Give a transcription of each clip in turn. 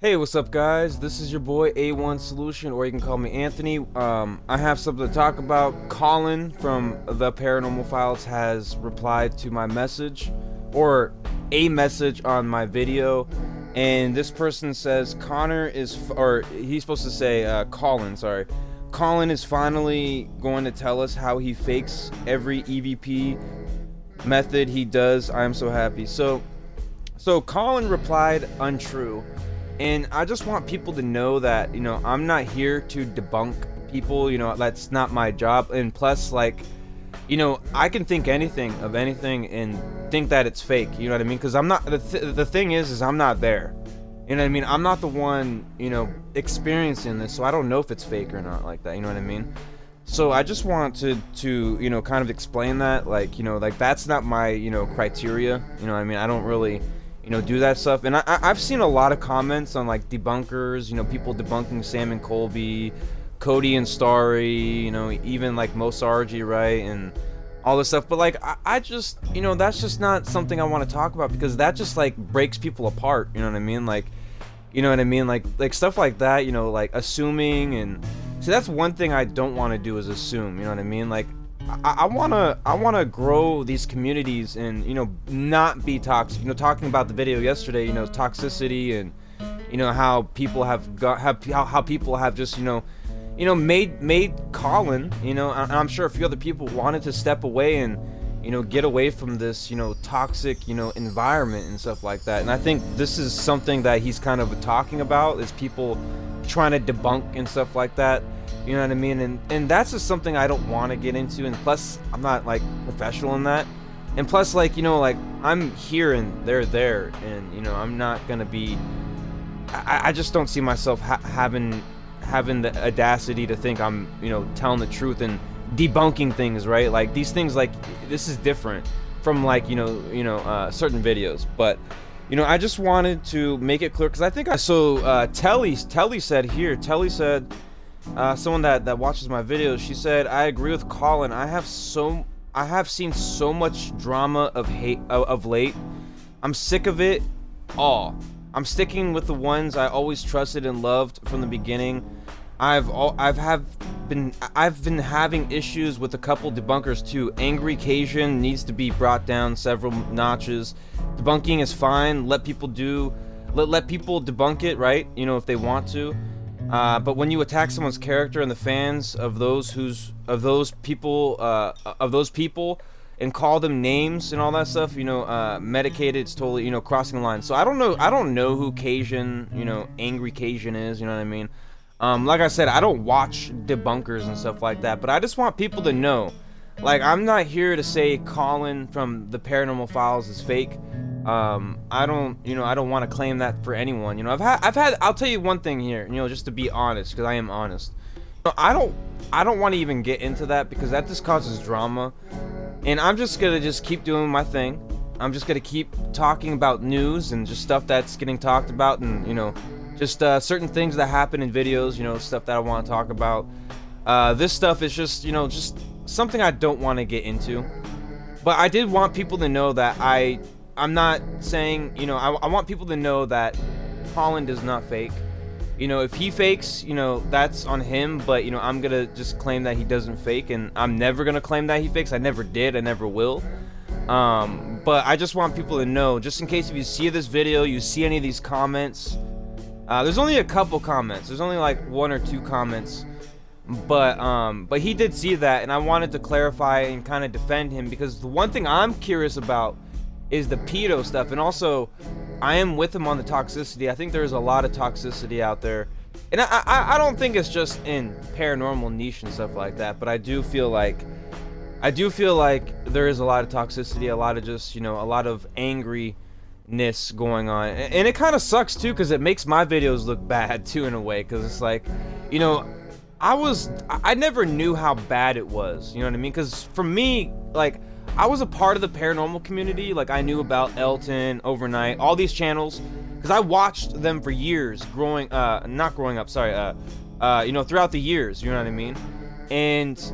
Hey, what's up, guys? This is your boy A1 Solution, or you can call me Anthony. I have something to talk about. Colin from the Paranormal Files has replied to my message, or a message on my video, and this person says Connor is, or he's supposed to say Colin, sorry. Colin is finally going to tell us how he fakes every EVP method he does. I am so happy. So Colin replied untrue. And I just want people to know that, I'm not here to debunk people, that's not my job. And plus, like, I can think anything of anything and think that it's fake, you know what I mean? Because I'm not, the thing is I'm not there. You know what I mean? I'm not the one, experiencing this, so I don't know if it's fake or not like that, you know what I mean? So I just want to kind of explain that, like, like that's not my, criteria, you know what I mean? I don't really do that stuff. And I've seen a lot of comments on like debunkers, people debunking Sam and Colby, Cody and Starry, even like Mosargi, right, and all this stuff. But like I just, that's just not something I want to talk about, because that just like breaks people apart, you know what I mean? Like, like stuff like that, like assuming. And see, that's one thing I don't want to do, is assume, you know what I mean? Like I wanna grow these communities and not be toxic. Talking about the video yesterday, toxicity, and how people have how people have just made Colin, and I'm sure a few other people wanted to step away and get away from this toxic environment and stuff like that. And I think this is something that he's kind of talking about, is people trying to debunk and stuff like that. You know what I mean? And that's just something I don't want to get into. And plus, I'm not like professional in that. And plus, like, like I'm here and they're there, and I'm not gonna be. I just don't see myself having the audacity to think I'm telling the truth and debunking things, right? Like these things, like this is different from like certain videos. But I just wanted to make it clear, because I think Telly said here. Telly said. Someone that watches my videos, she said, I agree with Colin. I have seen so much drama of hate of late. I'm sick of it all. I'm sticking with the ones I always trusted and loved from the beginning. I've been having issues with a couple debunkers too. Angry Cajun needs to be brought down several notches. Debunking is fine. Let people debunk it, right? If they want to. But when you attack someone's character and the fans of those people, and call them names and all that stuff, medicated, it's totally, crossing the line. So I don't know who Cajun, Angry Cajun is, you know what I mean? Like I said, I don't watch debunkers and stuff like that, but I just want people to know, like, I'm not here to say Colin from the Paranormal Files is fake. I don't want to claim that for anyone. I'll tell you one thing here, just to be honest, because I am honest. I don't want to even get into that, because that just causes drama. And I'm just gonna keep doing my thing. I'm just gonna keep talking about news and just stuff that's getting talked about, and just certain things that happen in videos, stuff that I want to talk about. This stuff is just just something I don't want to get into. But I did want people to know that I'm not saying, I want people to know that Colin does not fake. If he fakes, that's on him, but, I'm gonna just claim that he doesn't fake, and I'm never gonna claim that he fakes. I never did, I never will. But I just want people to know, just in case if you see this video, you see any of these comments, there's only a couple comments, there's only like 1 or 2 comments, but he did see that, and I wanted to clarify and kind of defend him, because the one thing I'm curious about is the pedo stuff. And also, I am with him on the toxicity. I think there's a lot of toxicity out there, and I don't think it's just in paranormal niche and stuff like that, but I do feel like there is a lot of toxicity, a lot of just a lot of angriness going on, and it kind of sucks too, because it makes my videos look bad too, in a way, because it's like, I never knew how bad it was, you know what I mean? Because for me, like, I was a part of the paranormal community. Like, I knew about Elton, Overnight, all these channels, because I watched them for years, throughout the years, you know what I mean? And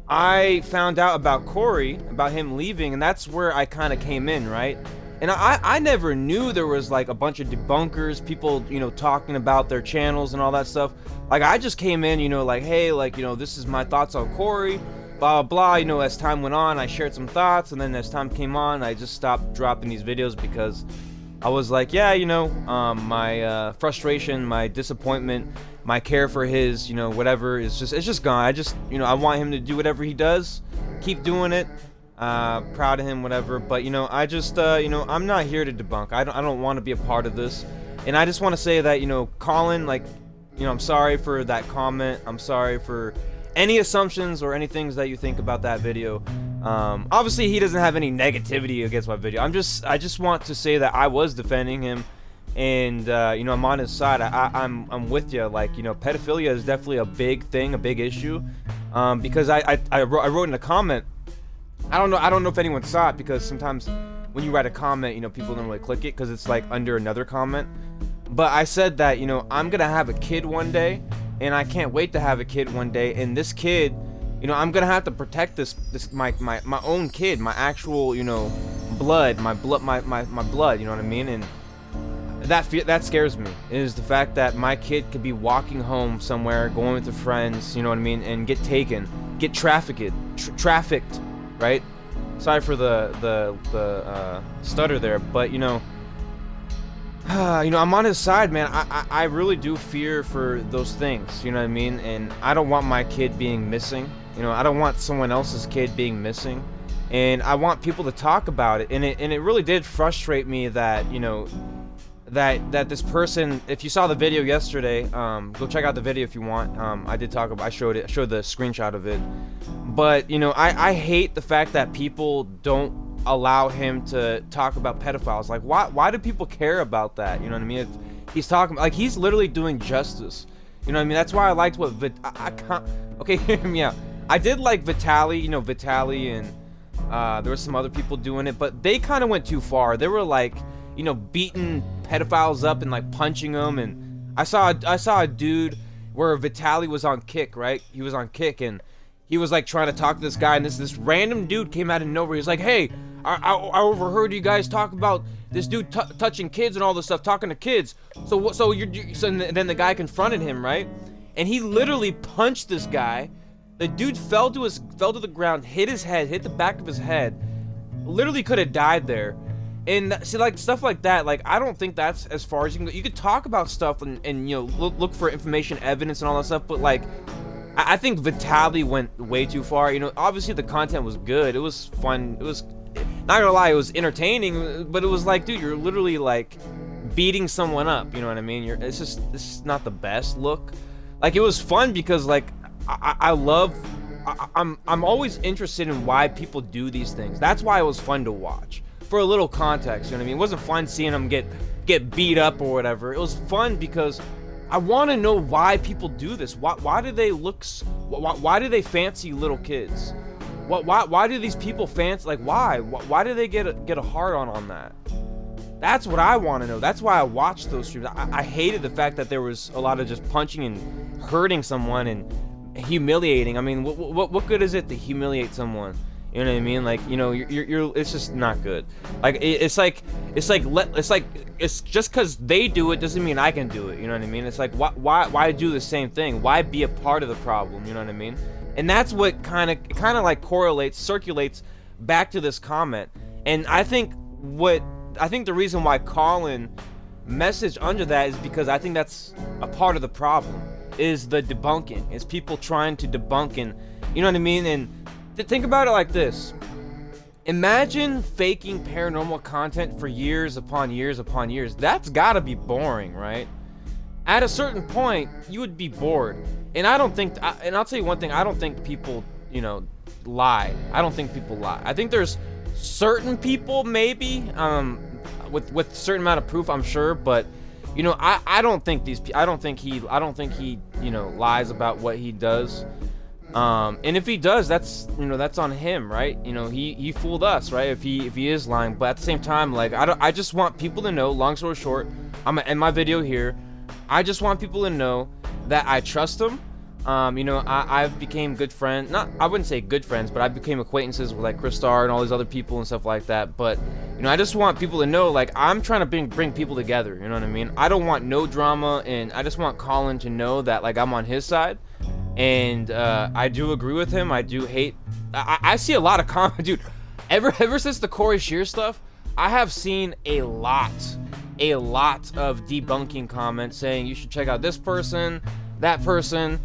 I found out about Corey, about him leaving, and that's where I kind of came in, right? And I never knew there was like a bunch of debunkers, people, you know, talking about their channels and all that stuff. Like, I just came in, you know, like, hey, like, you know, this is my thoughts on Corey, blah, blah, blah. You know, as time went on, I shared some thoughts, and then as time came on, I just stopped dropping these videos because I was like, yeah, you know, my frustration, my disappointment, my care for his, you know, whatever it's just gone. I just, you know, I want him to do whatever he does, keep doing it. Proud of him, whatever. But, you know, I just, you know, I'm not here to debunk. I don't want to be a part of this. And I just want to say that, you know, Colin, like, you know, I'm sorry for that comment. I'm sorry for any assumptions or any things that you think about that video. Obviously, he doesn't have any negativity against my video. I just want to say that I was defending him, and you know, I'm on his side. I'm with you. Like, you know, pedophilia is definitely a big thing, a big issue. Because I wrote in a comment. I don't know if anyone saw it, because sometimes when you write a comment, you know, people don't really click it because it's like under another comment. But I said that, you know, I'm gonna have a kid one day, and I can't wait to have a kid one day. And this kid, you know, I'm gonna have to protect my own kid, my actual, you know, blood, my blood. You know what I mean? And that scares me, is the fact that my kid could be walking home somewhere, going with their friends, you know what I mean, and get taken, get trafficked, right? Sorry for the stutter there, but you know, you know, I'm on his side, man. I really do fear for those things, you know what I mean? And I don't want my kid being missing. You know, I don't want someone else's kid being missing, and I want people to talk about it. And it really did frustrate me that, you know, that this person, if you saw the video yesterday, go check out the video if you want. I showed the screenshot of it. But, you know, I hate the fact that people don't allow him to talk about pedophiles. Like, why do people care about that? You know what I mean? If he's talking, like, he's literally doing justice. You know what I mean? That's why I liked what I can't. Okay, hear me out. I did like Vitaly, you know, Vitaly, and there were some other people doing it, but they kind of went too far. They were like, you know, beating pedophiles up and like punching them. And I saw a dude where Vitaly was on Kick, right? He was on Kick, and he was like trying to talk to this guy, and this random dude came out of nowhere. He was like, hey, I overheard you guys talk about this dude touching kids and all this stuff, talking to kids. So then the guy confronted him, right? And he literally punched this guy. The dude fell to the ground, hit his head, hit the back of his head. Literally could have died there. And see, like, stuff like that, like, I don't think that's as far as you can go. You could talk about stuff and you know, look for information, evidence, and all that stuff, but like, I think Vitaly went way too far. You know, obviously the content was good. It was fun. It was, not gonna lie, it was entertaining, but it was like, dude, you're literally like beating someone up. You know what I mean? This is not the best look. Like, it was fun because, like, I'm always interested in why people do these things. That's why it was fun to watch. For a little context, you know what I mean? It wasn't fun seeing them get beat up or whatever. It was fun because I want to know why people do this. Why do they why do they fancy little kids? Why do these people fancy, like, why do they get a hard on that? That's what I want to know. That's why I watched those streams. I hated the fact that there was a lot of just punching and hurting someone and humiliating. I mean, what good is it to humiliate someone? You know what I mean? Like, you know, you're it's just not good. Like, it's just because they do it doesn't mean I can do it. You know what I mean? It's like, why do the same thing? Why be a part of the problem? You know what I mean? And that's what kind of like circulates back to this comment. And I think the reason why Colin messaged under that is because I think that's a part of the problem, is the debunking, is people trying to debunk, and you know what I mean? And think about it like this. Imagine faking paranormal content for years upon years upon years. That's gotta be boring, right? At a certain point, you would be bored. And I don't think, and I'll tell you one thing, I don't think people, you know, lie. I don't think people lie. I think there's certain people, maybe, with certain amount of proof, I'm sure, but you know, I don't think he, you know, lies about what he does. And if he does, that's, you know, that's on him, right? You know, he fooled us, right? If he is lying. But at the same time, like, I just want people to know, long story short, I'm gonna end my video here. I just want people to know that I trust him. You know, I've became good friends. Not, I wouldn't say good friends, but I became acquaintances with like Chris Starr and all these other people and stuff like that. But you know, I just want people to know, like, I'm trying to bring people together. You know what I mean? I don't want no drama, and I just want Colin to know that like I'm on his side. And I do agree with him. I do hate. I see a lot of comment, dude. Ever since the Corey Shear stuff, I have seen a lot of debunking comments saying you should check out this person, that person.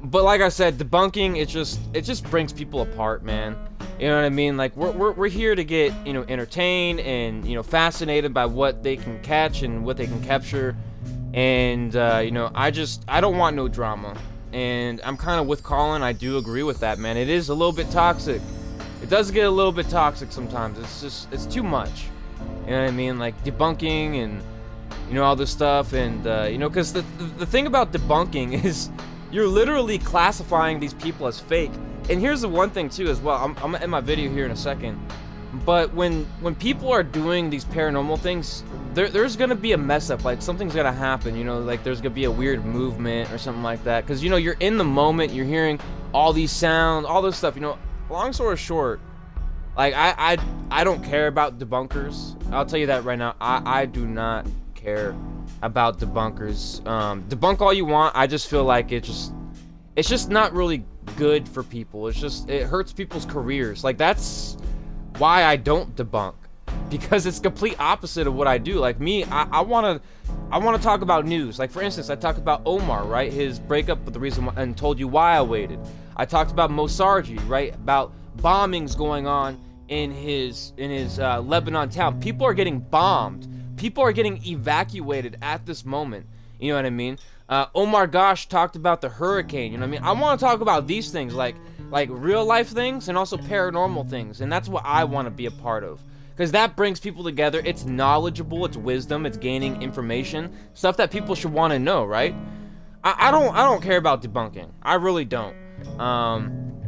But like I said, debunking, it just brings people apart, man. You know what I mean? Like we're here to get, you know, entertained and, you know, fascinated by what they can catch and what they can capture. And you know, I don't want no drama. And I'm kind of with Colin. I do agree with that, man. It is a little bit toxic. It does get a little bit toxic sometimes. It's too much. You know what I mean? Like debunking and, you know, all this stuff. And you know, because the thing about debunking is you're literally classifying these people as fake. And here's the one thing too as well. I'm gonna end my video here in a second. But when people are doing these paranormal things, there's gonna be a mess up. Like something's gonna happen. You know, like there's gonna be a weird movement or something like that. Because you know, you're in the moment. You're hearing all these sounds, all this stuff. You know, long story short, like I don't care about debunkers. I'll tell you that right now. I do not care about debunkers. Debunk all you want. I just feel like it's just not really good for people. It hurts people's careers. Like that's why I don't debunk, because it's complete opposite of what I do. Like me, I want to talk about news. Like for instance, I talked about Omar, right? His breakup, but the reason why, and told you why I waited. I talked about Mosarji, right? About bombings going on in his Lebanon town. People are getting bombed. People are getting evacuated at this moment. You know what I mean? Omar Gosh talked about the hurricane. You know what I mean? I want to talk about these things, like real life things and also paranormal things. And that's what I want to be a part of. Because that brings people together. It's knowledgeable. It's wisdom. It's gaining information. Stuff that people should want to know, right? I don't care about debunking. I really don't.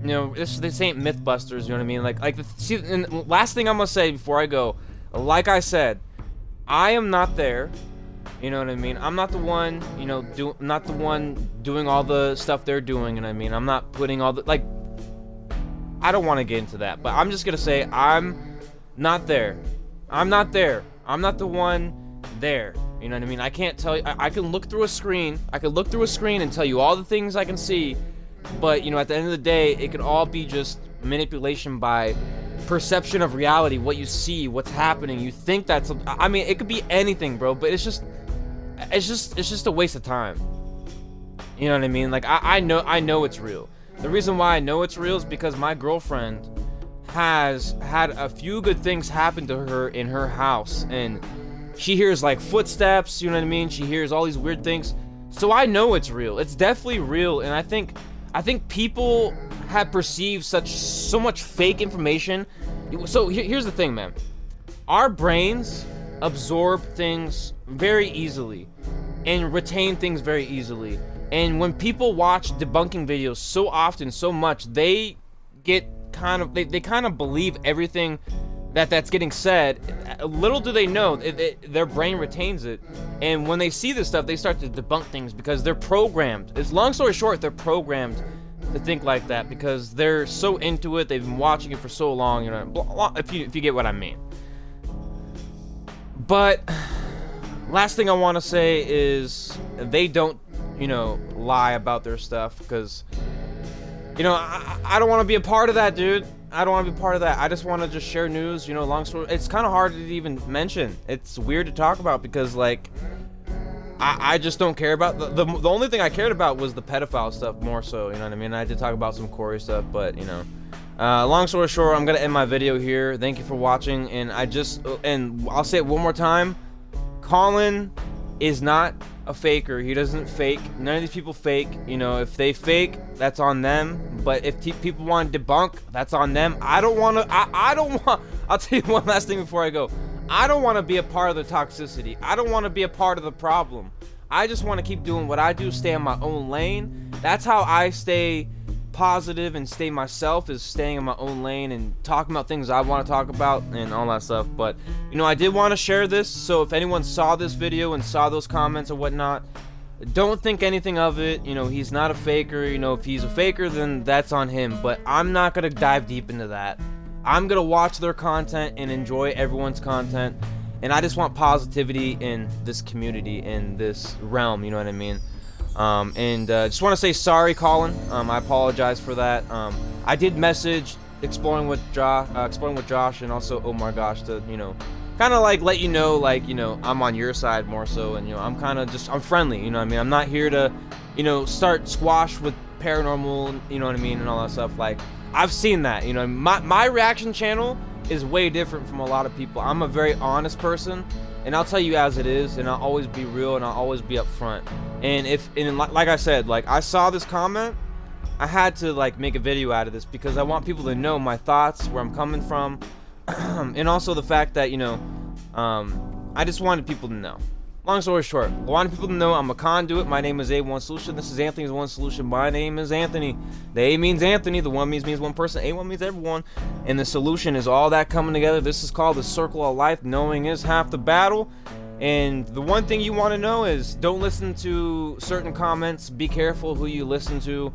You know, this ain't Mythbusters. You know what I mean? And the last thing I'm gonna say before I go, like I said, I am not there. You know what I mean? I'm not the one, you know, not the one doing all the stuff they're doing. You know what I mean? I'm not putting all the, like, I don't want to get into that, but I'm just gonna say I'm not there. I'm not there. I'm not the one there. You know what I mean? I can't tell you. I can look through a screen. I can look through a screen and tell you all the things I can see, but you know, at the end of the day, it could all be just manipulation by perception of reality. What you see, what's happening. You think that's. I mean, it could be anything, bro. But it's just a waste of time. You know what I mean? Like I know it's real. The reason why I know it's real is because my girlfriend has had a few good things happen to her in her house, and she hears like footsteps, you know what I mean? She hears all these weird things. So I know it's real. It's definitely real, and I think people have perceived so much fake information. So here's the thing, man. Our brains absorb things very easily and retain things very easily. And when people watch debunking videos so often, so much, they get they kind of believe everything that's getting said. Little do they know, their brain retains it. And when they see this stuff, they start to debunk things because they're programmed. It's long story short, they're programmed to think like that because they're so into it. They've been watching it for so long, you know, if you get what I mean. But last thing I want to say is they don't, you know, lie about their stuff because, you know, I don't want to be a part of that, dude. I don't want to be part of that. I just want to just share news, you know, long story. It's kind of hard to even mention. It's weird to talk about because, like, I just don't care about the only thing I cared about was the pedophile stuff more so, you know what I mean? I did talk about some Corey stuff, but, you know, long story short, I'm going to end my video here. Thank you for watching, and I'll say it one more time. Colin is not a faker. He doesn't fake. None of these people fake. You know, if they fake, that's on them. But if people want to debunk, that's on them. I don't want to. I don't want. I'll tell you one last thing before I go. I don't want to be a part of the toxicity. I don't want to be a part of the problem. I just want to keep doing what I do. Stay in my own lane. That's how I stay positive and stay myself, is staying in my own lane and talking about things I want to talk about and all that stuff. But you know, I did want to share this, so if anyone saw this video and saw those comments or whatnot, don't think anything of it. You know, he's not a faker. You know, if he's a faker, then that's on him. But I'm not gonna dive deep into that. I'm gonna watch their content and enjoy everyone's content. And I just want positivity in this community, in this realm. You know what I mean? Just want to say sorry, Colin. I apologize for that. I did message exploring with Josh, and also oh my gosh, to kind of like let you know, like I'm on your side more so, and I'm kind of I'm friendly. You know what I mean? I'm not here to start squash with paranormal. You know what I mean, and all that stuff. Like I've seen that. My reaction channel is way different from a lot of people. I'm a very honest person, and I'll tell you as it is, and I'll always be real, and I'll always be upfront. And like I said, like I saw this comment, I had to like make a video out of this because I want people to know my thoughts, where I'm coming from, and also the fact that I just wanted people to know. Long story short, I wanted people to know I'm a conduit. My name is A1 Solution. This is Anthony's One Solution. My name is Anthony. The A means Anthony. The one means one person. A1 means everyone. And the solution is all that coming together. This is called the circle of life. Knowing is half the battle. And the one thing you want to know is don't listen to certain comments. Be careful who you listen to.